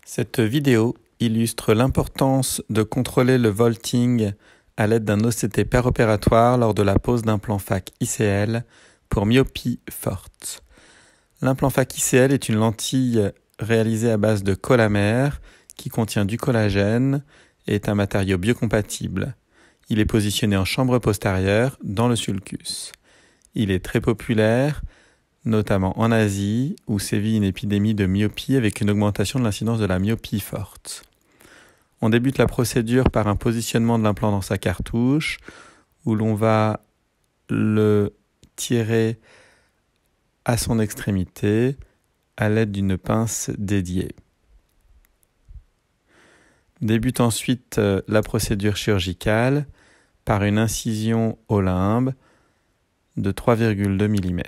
Cette vidéo illustre l'importance de contrôler le vaulting à l'aide d'un OCT péropératoire lors de la pose d'implant phac ICL pour myopie forte. L'implant phac ICL est une lentille réalisée à base de collamère qui contient du collagène et est un matériau biocompatible. Il est positionné en chambre postérieure dans le sulcus. Il est très populaire, notamment en Asie, où sévit une épidémie de myopie avec une augmentation de l'incidence de la myopie forte. On débute la procédure par un positionnement de l'implant dans sa cartouche, où l'on va le tirer à son extrémité à l'aide d'une pince dédiée. Débute ensuite la procédure chirurgicale par une incision au limbe de 3,2 mm.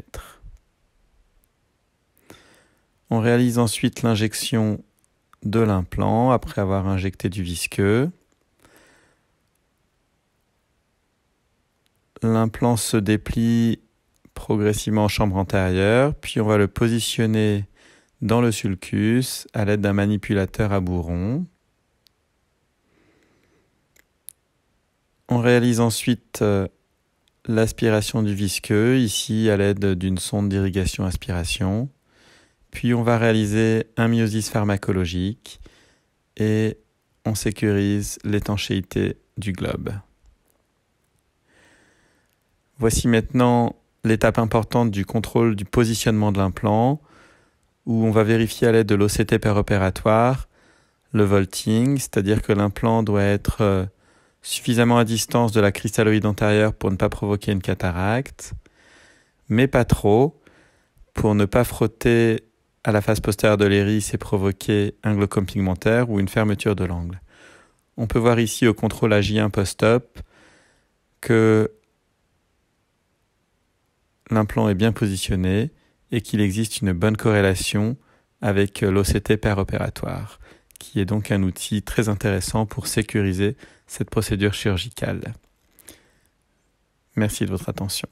On réalise ensuite l'injection de l'implant après avoir injecté du visqueux. L'implant se déplie progressivement en chambre antérieure, puis on va le positionner dans le sulcus à l'aide d'un manipulateur à bourron. On réalise ensuite l'aspiration du visqueux, ici à l'aide d'une sonde d'irrigation aspiration. Puis on va réaliser un myosis pharmacologique et on sécurise l'étanchéité du globe. Voici maintenant l'étape importante du contrôle du positionnement de l'implant, où on va vérifier à l'aide de l'OCT péropératoire le vaulting, c'est-à-dire que l'implant doit être suffisamment à distance de la cristalloïde antérieure pour ne pas provoquer une cataracte, mais pas trop, pour ne pas frotter à la face postérieure de l'iris et provoquer un glaucome pigmentaire ou une fermeture de l'angle. On peut voir ici au contrôle AJ1 post-op que l'implant est bien positionné et qu'il existe une bonne corrélation avec l'OCT péropératoire, qui est donc un outil très intéressant pour sécuriser cette procédure chirurgicale. Merci de votre attention.